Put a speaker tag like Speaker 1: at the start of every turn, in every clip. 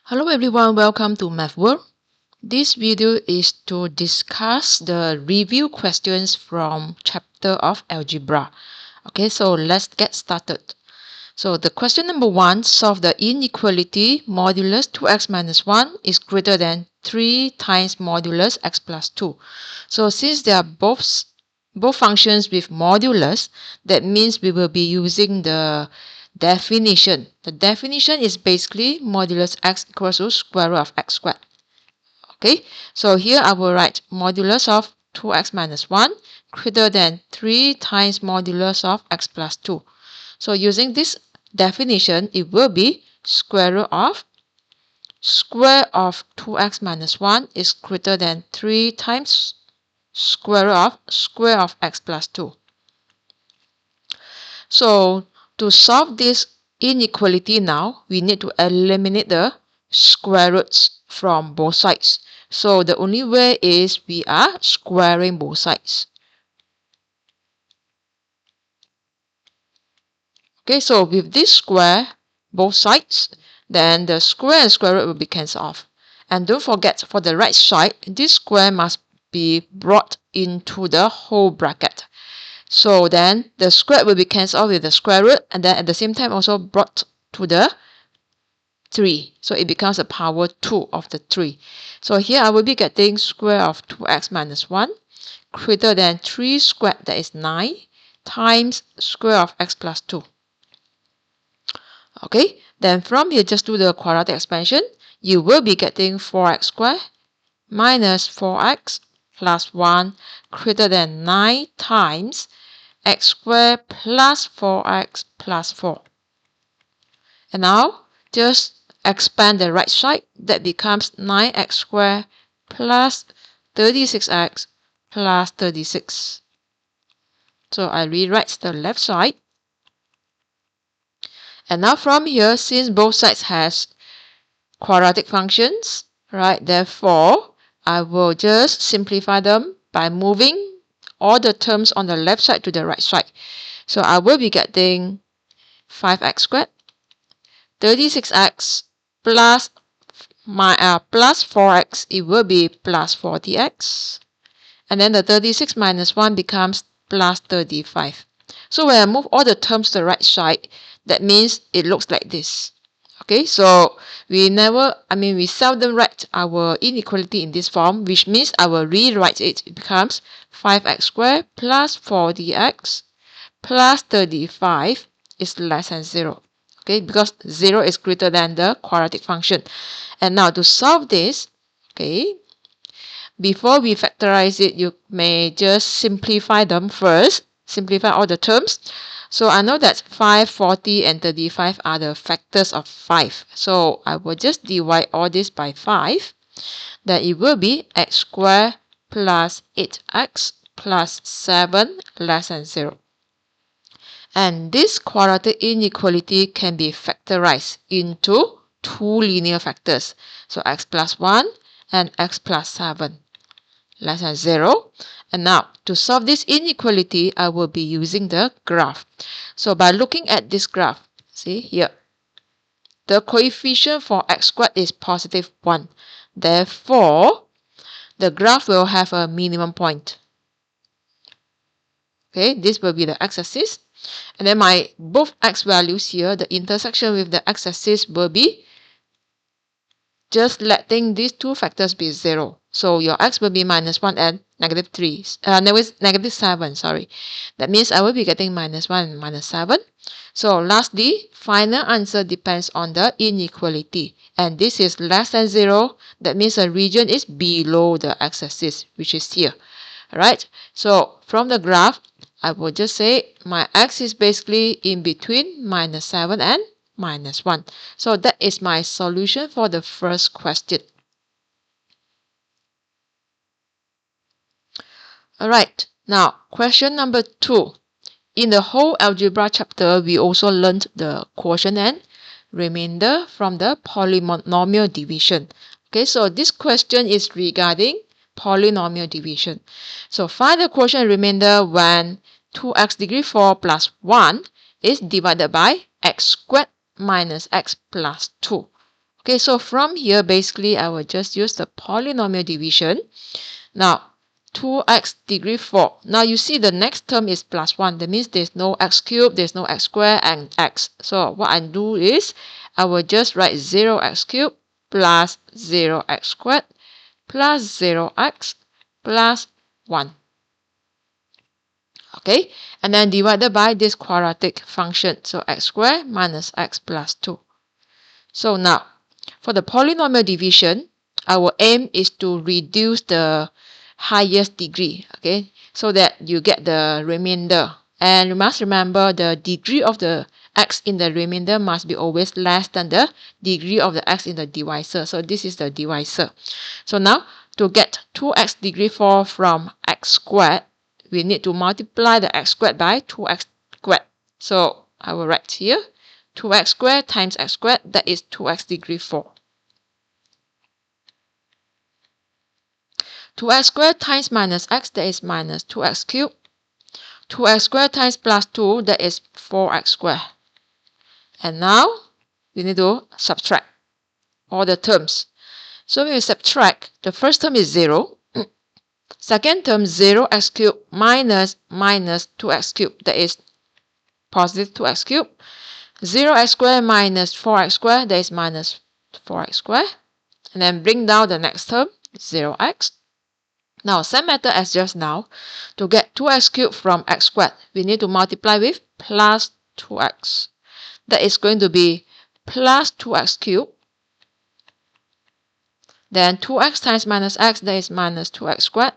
Speaker 1: Hello everyone, welcome to Math World. This video is to discuss the review questions from chapter of Algebra. Okay, so let's get started. So the question number 1, solve the inequality modulus 2x minus 1 is greater than 3 times modulus x plus 2. So since they are both functions with modulus, that means we will be using the definition. The definition is basically modulus x equals to square root of x squared. Okay, so here I will write modulus of 2x minus 1 greater than 3 times modulus of x plus 2. So using this definition, it will be square root of 2x minus 1 is greater than 3 times square of x plus 2. So to solve this inequality now, we need to eliminate the square roots from both sides. So the only way is we are squaring both sides. Okay, so with this square, both sides, then the square and square root will be cancelled off. And don't forget, for the right side, this square must be brought into the whole bracket. So then the square will be cancelled off with the square root, and then at the same time also brought to the 3. So it becomes a power 2 of the 3. So here I will be getting square of 2x minus 1 greater than 3 squared, that is 9, times square of x plus 2. Okay, then from here just do the quadratic expansion. You will be getting 4x squared minus 4x plus 1 greater than 9 times x squared plus 4x plus 4. And now just expand the right side. That becomes 9x squared plus 36x plus 36. So I rewrite the left side. And now from here, since both sides has quadratic functions, right, therefore I will just simplify them by moving all the terms on the left side to the right side. So I will be getting 5x squared, 36x plus 4x, it will be plus 40x. And then the 36 minus 1 becomes plus 35. So when I move all the terms to the right side, that means it looks like this. Okay, so we seldom write our inequality in this form, which means I will rewrite it. It becomes 5x squared plus 40x plus 35 is less than 0. Okay, because 0 is greater than the quadratic function. And now to solve this, okay, before we factorize it, you may just simplify them first. Simplify all the terms. So I know that 5, 40, and 35 are the factors of 5. So I will just divide all this by 5. Then it will be x squared plus 8x plus 7 less than 0. And this quadratic inequality can be factorized into 2 linear factors. So x plus 1 and x plus 7 less than 0. And now to solve this inequality, I will be using the graph. So by looking at this graph, see here, the coefficient for x squared is positive 1. Therefore, the graph will have a minimum point. Okay, this will be the x-axis. And then my both x values here, the intersection with the x-axis will be just letting these two factors be 0. So your x will be minus 1 and negative 7, sorry. That means I will be getting minus 1 and minus 7. So lastly, final answer depends on the inequality. And this is less than 0. That means the region is below the x-axis, which is here. Alright, so from the graph, I will just say my x is basically in between minus 7 and minus 1. So that is my solution for the first question. Alright, now question number 2. In the whole algebra chapter, we also learned the quotient and remainder from the polynomial division. Okay, so this question is regarding polynomial division. So find the quotient and remainder when 2x degree 4 plus 1 is divided by x squared minus x plus 2. Okay, so from here, basically, I will just use the polynomial division. Now, 2x degree 4. Now, you see the next term is plus 1. That means there's no x cubed, there's no x squared, and x. So, what I do is, I will just write 0x cubed plus 0x squared plus 0x plus 1. Okay, and then divided by this quadratic function. So, x squared minus x plus 2. So, now, for the polynomial division, our aim is to reduce the highest degree, okay, so that you get the remainder. And you must remember the degree of the x in the remainder must be always less than the degree of the x in the divisor. So this is the divisor. So now, to get 2x degree 4 from x squared, we need to multiply the x squared by 2x squared. So I will write here 2x squared times x squared, that is 2x degree 4. 2x squared times minus x, that is minus 2x cubed. 2x squared times plus 2, that is 4x squared. And now, we need to subtract all the terms. So when we subtract, the first term is 0. Second term, 0x cubed minus 2x cubed, that is positive 2x cubed. 0x squared minus 4x squared, that is minus 4x squared. And then bring down the next term, 0x. Now, same method as just now. To get 2x cubed from x squared, we need to multiply with plus 2x. That is going to be plus 2x cubed. Then 2x times minus x, that is minus 2x squared.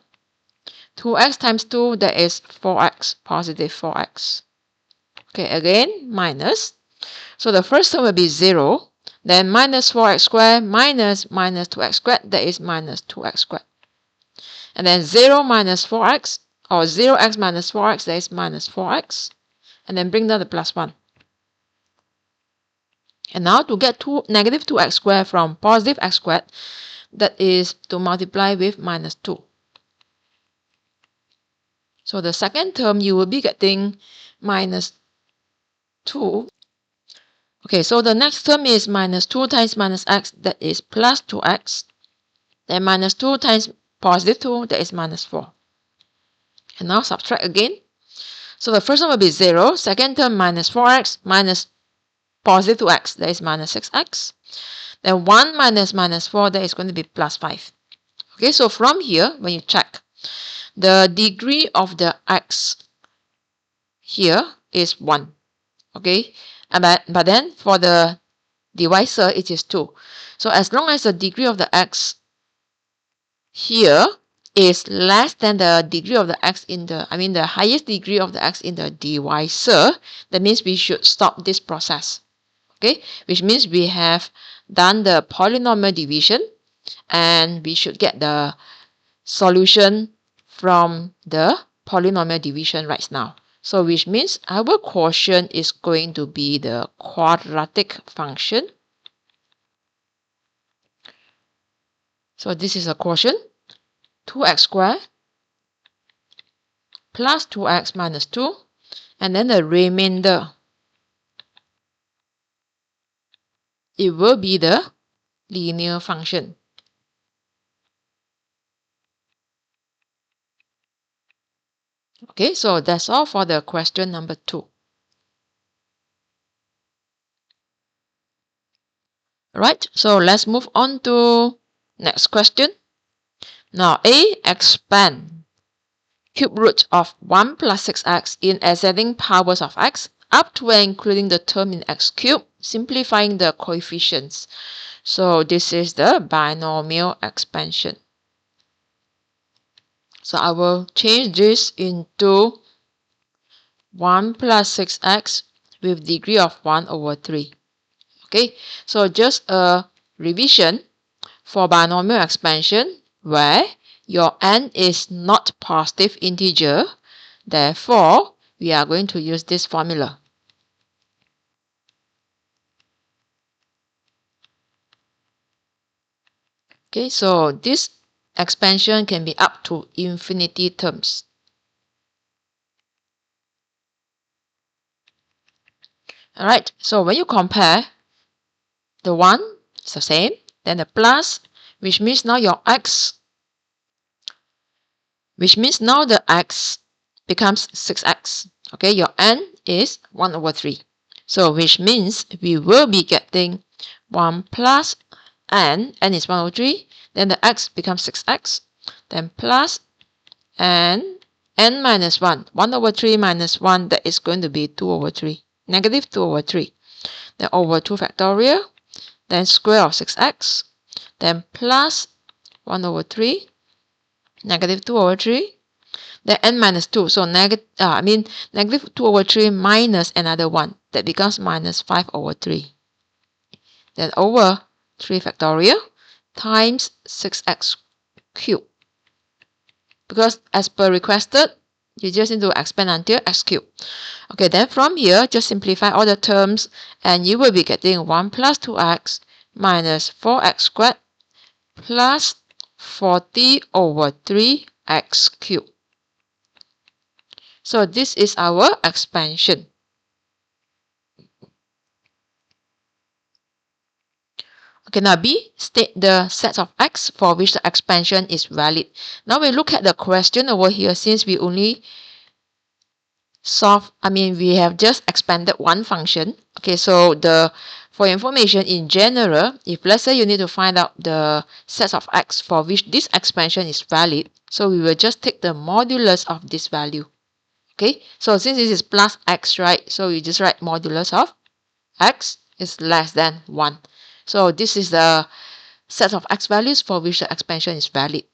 Speaker 1: 2x times 2, that is 4x, positive 4x. Okay, again, minus. So the first term will be 0. Then minus 4x squared minus 2x squared, that is minus 2x squared. And then 0 minus 4x, or 0x minus 4x, that is minus 4x. And then bring down the plus 1. And now to get negative 2x squared from positive x squared, that is to multiply with minus 2. So the second term, you will be getting minus 2. Okay, so the next term is minus 2 times minus x, that is plus 2x. Then minus 2 times positive 2, that is minus 4. And now subtract again. So the first one will be 0. Second term, minus 4x minus positive 2x, that is minus 6x. Then 1 minus minus 4, that is going to be plus 5. Okay, so from here, when you check, the degree of the x here is 1. Okay, but then for the divisor, it is 2. So as long as the degree of the x here is less than the degree of the x in the, the highest degree of the x in the divisor, that means we should stop this process. Okay, which means we have done the polynomial division and we should get the solution from the polynomial division right now. So which means our quotient is going to be the quadratic function. So this is a quotient, 2x squared plus 2x minus 2, and then the remainder, it will be the linear function. Okay, so that's all for the question number 2. Alright, so let's move on to next question. Now, A, expand cube root of 1 plus 6x in ascending powers of x up to and including the term in x cubed, simplifying the coefficients. So this is the binomial expansion. So I will change this into 1 plus 6x with degree of 1 over 3. Okay, so just a revision for binomial expansion where your n is not positive integer. Therefore, we are going to use this formula. Okay, so this expansion can be up to infinity terms. Alright, so when you compare the 1, It's the same. Then the plus, which means now your x, which means now the x becomes 6x. Okay, your n is 1 over 3. So which means we will be getting 1 plus n is 1 over 3. Then the x becomes 6x. Then plus n minus 1. 1 over 3 minus 1, that is going to be 2 over 3. Negative 2 over 3. Then over 2 factorial. Then square of 6x. Then plus 1 over 3. Negative 2 over 3. Then n minus 2. So negative 2 over 3 minus another 1. That becomes minus 5 over 3. Then over 3 factorial times 6x cubed. Because as per requested, you just need to expand until x cubed. Okay, then from here, just simplify all the terms and you will be getting 1 plus 2x minus 4x squared plus 40 over 3x cubed. So this is our expansion. Okay, now B, state the sets of x for which the expansion is valid. Now we look at the question over here, since we only we have just expanded one function. Okay, so for information in general, if let's say you need to find out the sets of x for which this expansion is valid, so we will just take the modulus of this value. Okay, so since this is plus x, right, so we just write modulus of x is less than 1. So this is the set of x values for which the expansion is valid,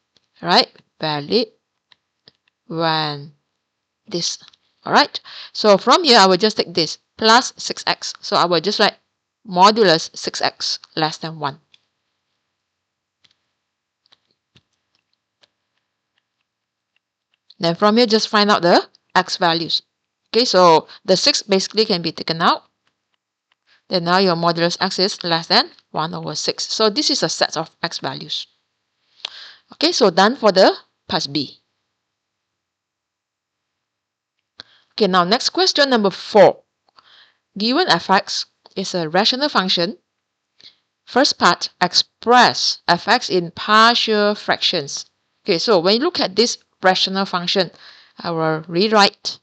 Speaker 1: right? Valid when this. Alright, so from here I will just take this plus 6x. So I will just write modulus 6x less than 1. Then from here just find out the x values. Okay, so the 6 basically can be taken out. Then now your modulus x is less than 1 over 6. So this is a set of x values. Okay, so done for the part B. Okay, now next question number 4. Given fx is a rational function, first part, express fx in partial fractions. Okay, so when you look at this rational function, I will rewrite.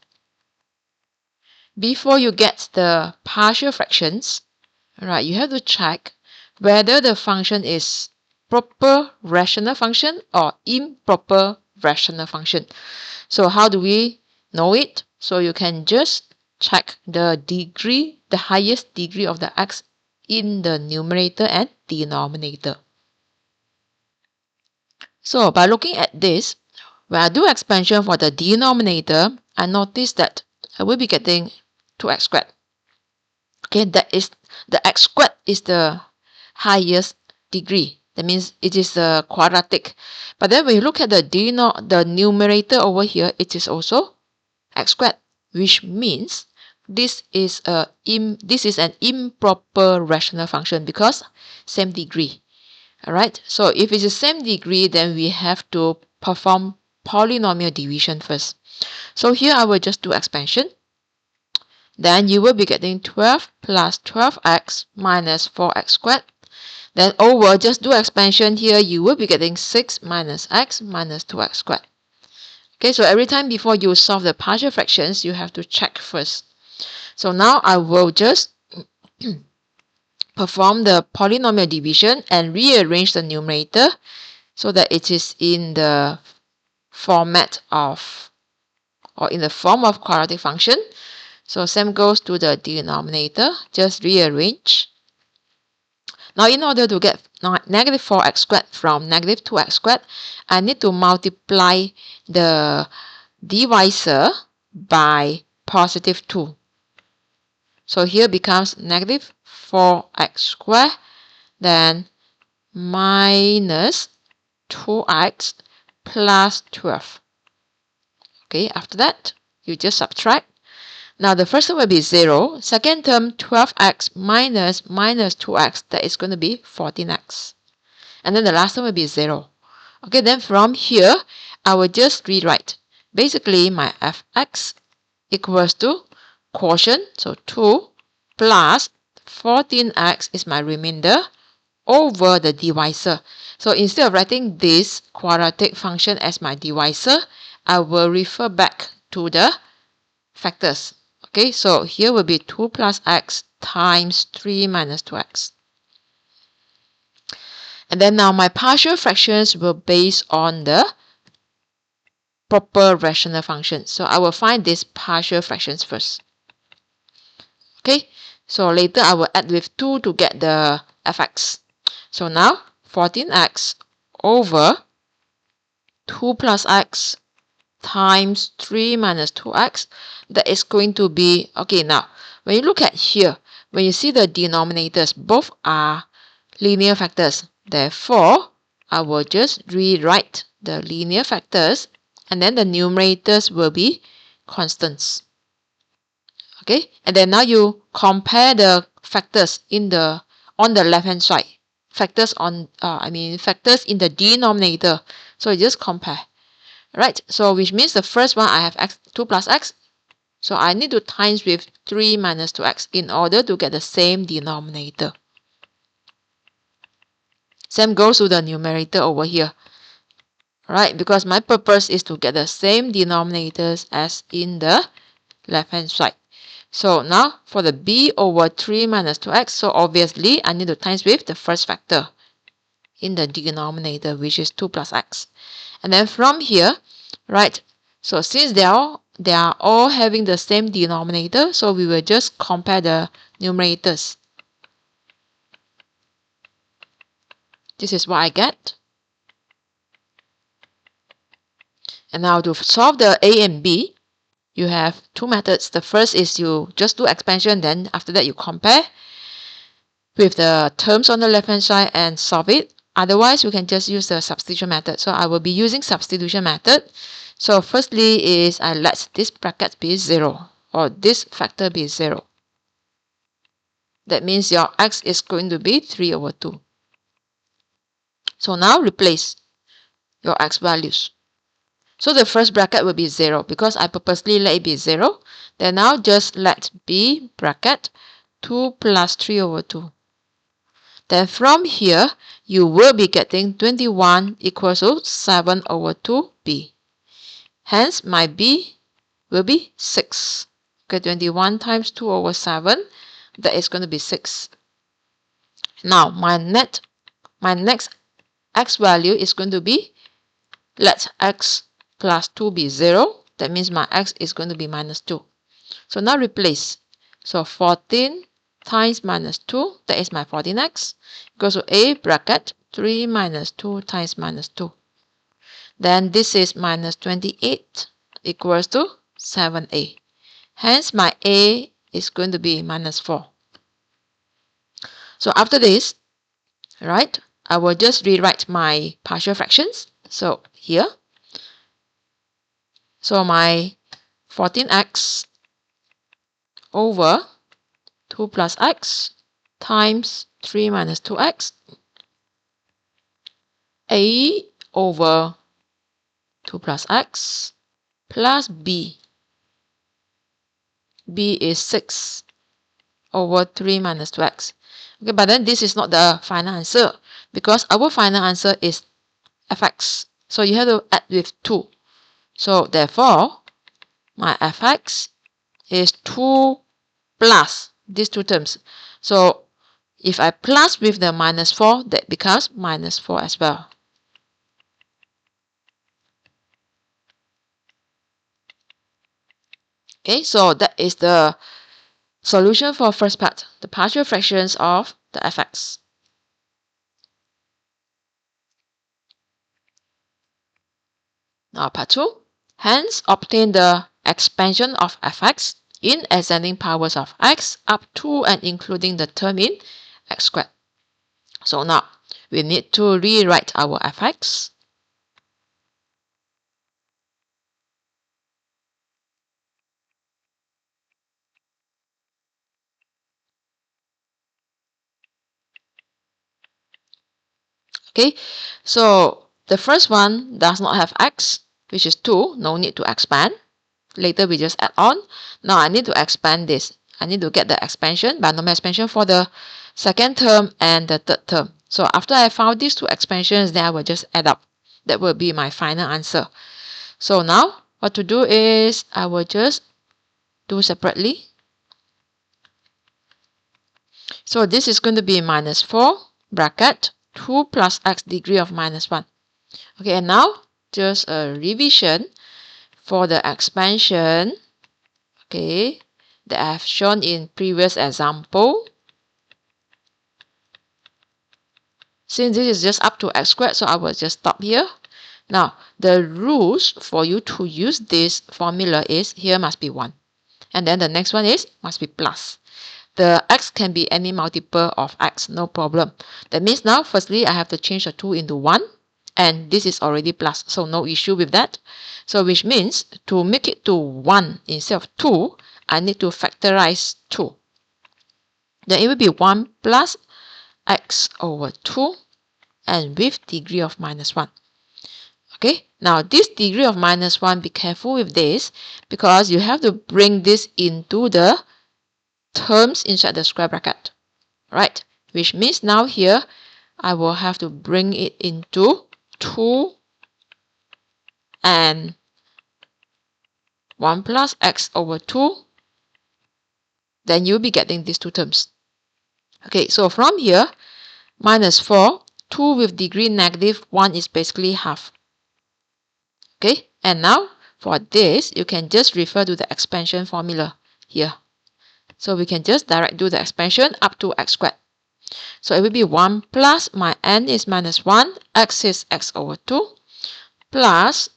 Speaker 1: Before you get the partial fractions, right, you have to check whether the function is proper rational function or improper rational function. So how do we know it? So you can just check the degree, the highest degree of the x in the numerator and denominator. So by looking at this, when I do expansion for the denominator, I notice that I will be getting 2x squared. Okay, that is the x squared is the highest degree. That means it is the quadratic. But then when you look at the numerator over here, it is also x squared, which means this is an improper rational function because same degree. Alright, so if it's the same degree, then we have to perform polynomial division first. So here I will just do expansion. Then you will be getting 12 plus 12x minus 4x squared. Then over, just do expansion here, you will be getting 6 minus x minus 2x squared. Okay, so every time before you solve the partial fractions, you have to check first. So now I will just perform the polynomial division and rearrange the numerator so that it is in the format of, or in the form of quadratic function. So same goes to the denominator, just rearrange. Now in order to get negative 4x squared from negative 2x squared, I need to multiply the divisor by positive 2. So here becomes negative 4x squared, then minus 2x plus 12. Okay, after that, you just subtract. Now the first term will be 0. Second term, 12x minus 2x, that is going to be 14x. And then the last term will be 0. Okay, then from here, I will just rewrite. Basically, my fx equals to quotient, so 2 plus 14x is my remainder, over the divisor. So instead of writing this quadratic function as my divisor, I will refer back to the factors. Okay, so here will be 2 plus x times 3 minus 2x. And then now my partial fractions will base on the proper rational function. So I will find these partial fractions first. Okay, so later I will add with 2 to get the fx. So now 14x over 2 plus x times 3 minus 2x, that is going to be, okay, now when you look at here, when you see the denominators, both are linear factors. Therefore, I will just rewrite the linear factors and then the numerators will be constants. Okay, and then now you compare the factors on the left hand side. Factors factors in the denominator. So you just compare. Right, so which means the first one I have x 2 plus x. So I need to times with 3 minus 2x in order to get the same denominator. Same goes to the numerator over here. Right, because my purpose is to get the same denominators as in the left hand side. So now for the b over 3 minus 2x, so obviously I need to times with the first factor in the denominator, which is 2 plus x. And then from here, right, so since they are all having the same denominator, so we will just compare the numerators. This is what I get. And now to solve the a and b, you have two methods. The first is you just do expansion, then after that you compare with the terms on the left hand side and solve it. Otherwise, you can just use the substitution method. So I will be using substitution method. So firstly is I let this bracket be 0 or this factor be 0. That means your x is going to be 3 over 2. So now replace your x values. So the first bracket will be 0 because I purposely let it be 0. Then now just let b bracket 2 plus 3 over 2. Then from here, you will be getting 21 equals to 7 over 2b. Hence, my b will be 6. Okay, 21 times 2 over 7, that is going to be 6. Now, my next x value is going to be, let x plus 2 be 0. That means my x is going to be minus 2. So now replace. So 14 times minus 2, that is my 14x, equals to a bracket 3 minus 2 times minus 2. Then this is minus 28 equals to 7a. Hence my a is going to be minus 4. So after this, right, I will just rewrite my partial fractions. So here, so my 14x over 2 plus x times 3 minus 2x, a over 2 plus x plus b. b is 6 over 3 minus 2x. Okay, but then this is not the final answer because our final answer is fx. So you have to add with 2. So therefore, my fx is 2 plus these two terms. So if I plus with the minus 4, that becomes minus 4 as well. Okay, so that is the solution for first part, the partial fractions of the fx. Now part 2, hence obtain the expansion of fx in ascending powers of x up to and including the term in x squared. So now we need to rewrite our fx. Okay, so the first one does not have x, which is 2, no need to expand. Later we just add on. Now I need to expand this. I need to get the expansion, binomial expansion for the second term and the third term. So after I found these two expansions, then I will just add up. That will be my final answer. So now what to do is I will just do separately. So this is going to be minus 4 bracket 2 plus x degree of minus 1. Okay, and now just a revision for the expansion, okay, that I have shown in previous example. Since this is just up to x squared, so I will just stop here. Now, the rules for you to use this formula is here must be 1. And then the next one is must be plus. The x can be any multiple of x, no problem. That means now, firstly, I have to change the 2 into 1. And this is already plus, so no issue with that. So which means to make it to 1 instead of 2, I need to factorize 2. Then it will be 1 plus x over 2 and with degree of minus 1. Okay, now this degree of minus 1, be careful with this because you have to bring this into the terms inside the square bracket, right? Which means now here I will have to bring it into 2 and 1 plus x over 2. Then you'll be getting these two terms. Okay, so from here, minus 4, 2 with degree negative 1 is basically half. Okay, and now for this, you can just refer to the expansion formula here. So we can just direct do the expansion up to x squared. So it will be 1 plus my n is minus 1, x is x over 2, plus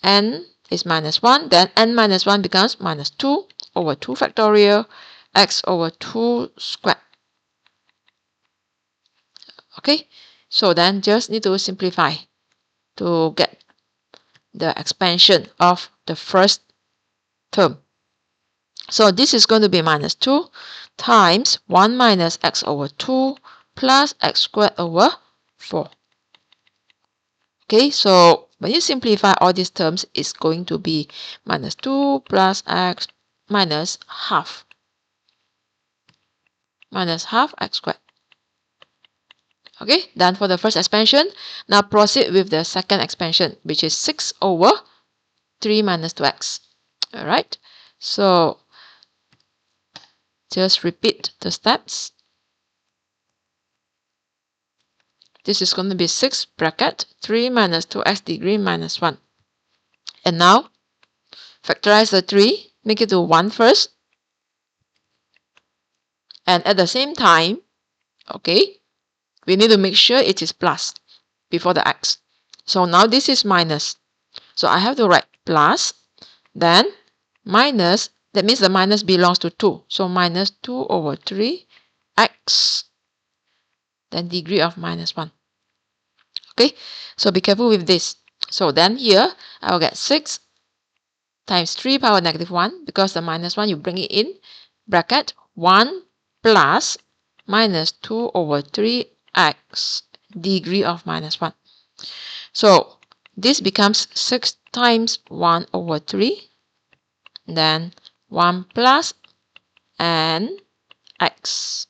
Speaker 1: n is minus 1, then n minus 1 becomes minus 2 over 2 factorial, x over 2 squared. Okay, so then just need to simplify to get the expansion of the first term. So this is going to be minus 2 times 1 minus x over 2 plus x squared over 4. Okay, so when you simplify all these terms, it's going to be minus 2 plus x minus half x squared. Okay, done for the first expansion. Now proceed with the second expansion, which is 6 over 3 minus 2x. Alright, so just repeat the steps. This is going to be 6 bracket 3 minus 2x degree minus 1. And now factorize the 3, make it to 1 first. And at the same time, okay, we need to make sure it is plus before the x. So now this is minus. So I have to write plus, then minus, that means the minus belongs to 2. So minus 2 over 3 x, then degree of minus 1. Okay, so be careful with this. So then here, I will get 6 times 3 power negative 1, because the minus 1, you bring it in, bracket 1 plus minus 2 over 3x degree of minus 1. So this becomes 6 times 1 over 3, then 1 plus n x.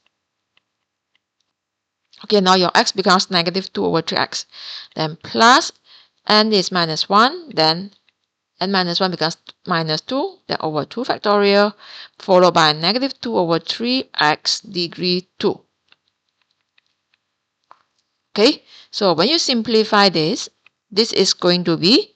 Speaker 1: Okay, now your x becomes negative 2 over 3x. Then plus n is minus 1, then n minus 1 becomes minus 2, then over 2 factorial, followed by negative 2 over 3x degree 2. Okay, so when you simplify this, this is going to be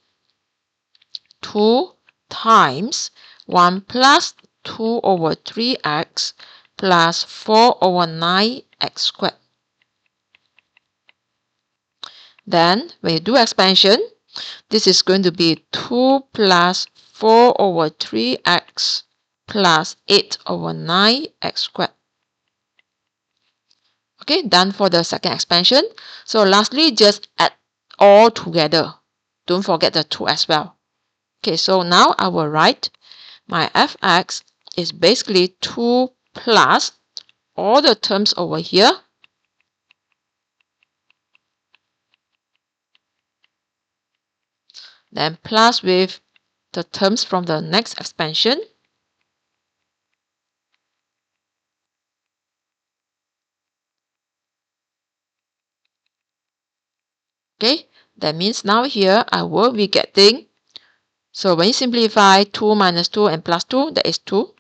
Speaker 1: 2 times 1 plus 2 over 3x plus 4 over 9x squared. Then, when you do expansion, this is going to be 2 plus 4 over 3x plus 8 over 9x squared. Okay, done for the second expansion. So lastly, just add all together. Don't forget the 2 as well. Okay, so now I will write my fx is basically 2 plus all the terms over here. Then plus with the terms from the next expansion. Okay, that means now here I will be getting, so when you simplify 2 minus 2 and plus 2, that is 2.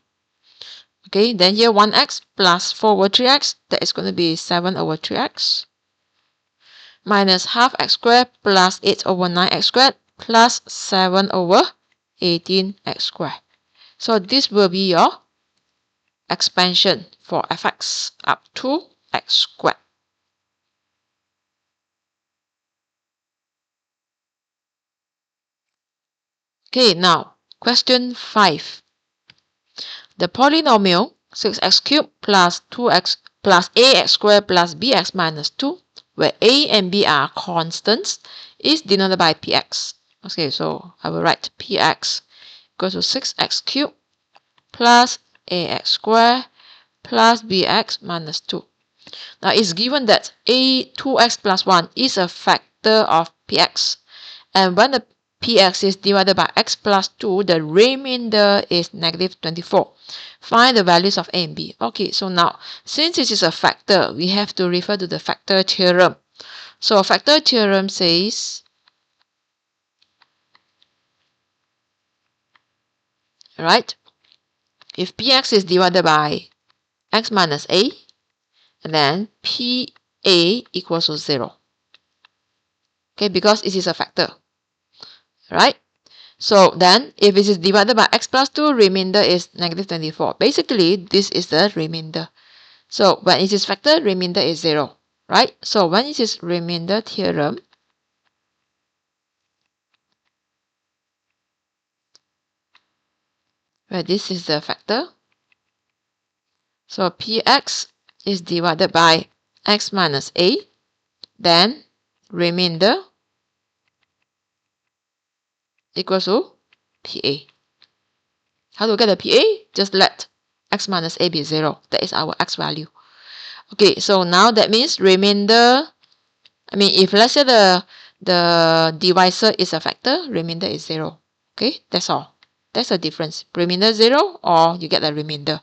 Speaker 1: Okay, then here 1x plus 4 over 3x, that is going to be 7 over 3x. Minus half x squared plus 8 over 9x squared plus 7 over 18x squared. So this will be your expansion for fx up to x squared. Okay, now question 5. The polynomial 6x cubed plus 2x plus ax squared plus bx minus 2, where a and b are constants, is denoted by px. Okay, so I will write px equals to 6x cubed plus ax squared plus bx minus 2. Now it's given that a 2x plus 1 is a factor of px, and when the px is divided by x plus 2, the remainder is negative 24. Find the values of a and b. Okay, so now since this is a factor, we have to refer to the factor theorem. So factor theorem says, right, if px is divided by x minus a, and then pa equals to 0. Okay, because it is a factor, right? So then if it is divided by x plus 2, remainder is negative 24. Basically, this is the remainder. So when it is factor, remainder is 0, right? So when it is remainder theorem, where this is the factor, so px is divided by x minus a, then remainder equals to pa. How to get the pa? Just let x minus a be 0. That is our x value. Okay, so now that means remainder, if let's say the divisor is a factor, remainder is 0. Okay, that's all. That's the difference. Remainder 0 or you get the remainder.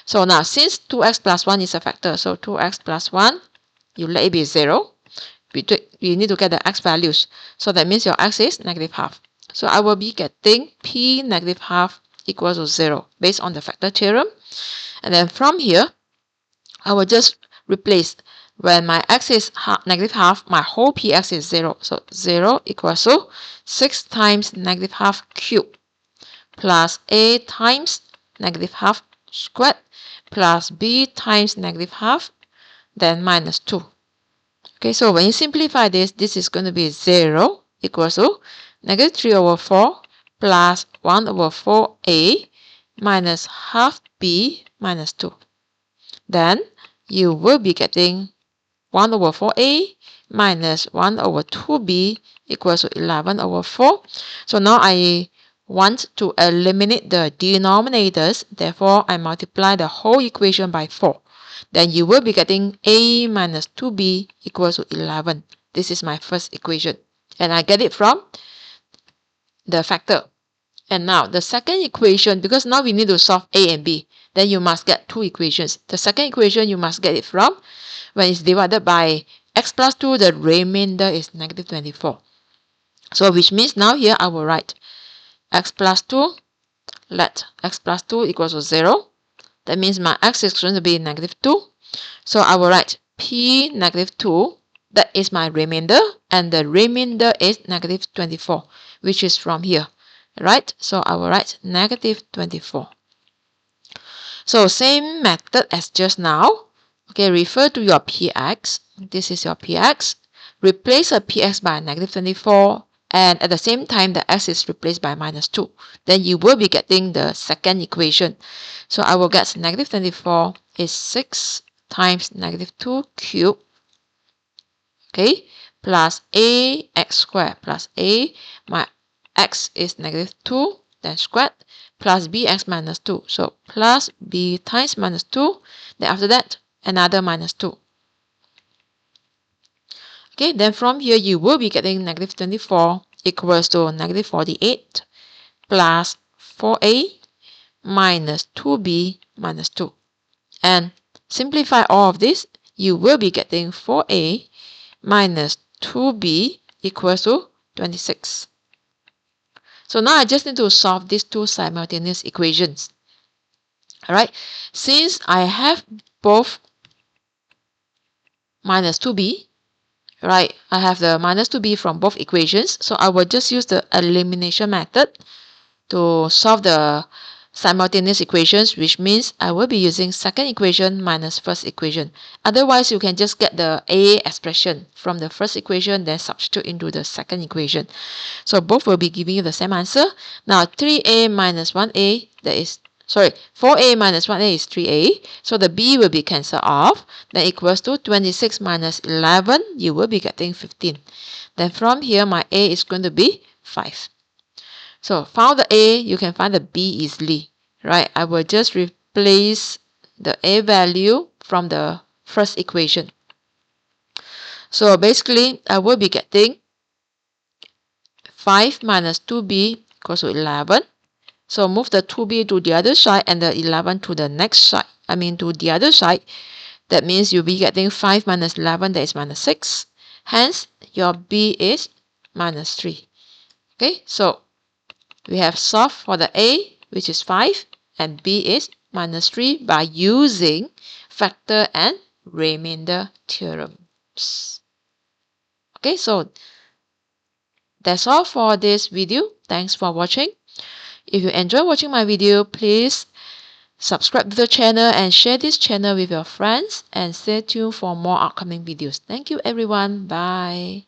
Speaker 1: So now since 2x plus 1 is a factor, so 2x plus 1, you let it be 0. We need to get the x values. So that means your x is negative half. So I will be getting p negative half equals to 0 based on the factor theorem. And then from here, I will just replace, when my x is negative half, my whole px is 0. So 0 equals to 6 times negative half cubed plus a times negative half squared plus b times negative half, then minus 2. Okay, so when you simplify this, this is going to be 0 equals to negative 3 over 4 plus 1 over 4a minus half b minus 2. Then you will be getting 1 over 4a minus 1 over 2b equals to 11 over 4. So now I want to eliminate the denominators. Therefore, I multiply the whole equation by 4. Then you will be getting a minus 2b equals to 11. This is my first equation. And I get it from the factor. And now the second equation, because now we need to solve a and b, then you must get two equations. The second equation, you must get it from, when it's divided by x plus 2, the remainder is negative 24. So which means now here I will write x plus 2, let x plus 2 equals to 0. That means my x is going to be negative 2. So I will write p negative 2, that is my remainder, and the remainder is negative 24, which is from here, right? So I will write negative 24. So same method as just now. Okay, refer to your px. This is your px. Replace a px by negative 24, and at the same time the x is replaced by minus 2. Then you will be getting the second equation. So I will get negative 24 is 6 times negative 2 cubed, okay, plus ax squared plus a, my x is negative 2, then squared, plus bx minus 2. So plus b times minus 2, then after that, another minus 2. Okay, then from here, you will be getting negative 24 equals to negative 48 plus 4a minus 2b minus 2. And simplify all of this, you will be getting 4a minus 2b equals to 26. So now I just need to solve these two simultaneous equations. Alright, since I have both minus 2b, right, I have the minus 2b from both equations, so I will just use the elimination method to solve the simultaneous equations, which means I will be using second equation minus first equation. Otherwise, you can just get the A expression from the first equation, then substitute into the second equation. So both will be giving you the same answer. Now 3a minus 1a, that is, sorry, 4a minus 1a is 3a. So the b will be cancelled off. Then equals to 26 minus 11, you will be getting 15. Then from here, my a is going to be 5. So found the a, you can find the b easily, right? I will just replace the a value from the first equation. So basically, I will be getting 5 minus 2b equals to 11. So move the 2b to the other side and the 11 to the next side. I mean to the other side. That means you'll be getting 5 minus 11, that is minus 6. Hence, your b is minus 3. Okay, so we have solved for the a, which is 5, and b is minus 3 by using factor and remainder theorems. Okay, so that's all for this video. Thanks for watching. If you enjoy watching my video, please subscribe to the channel and share this channel with your friends, and stay tuned for more upcoming videos. Thank you everyone. Bye.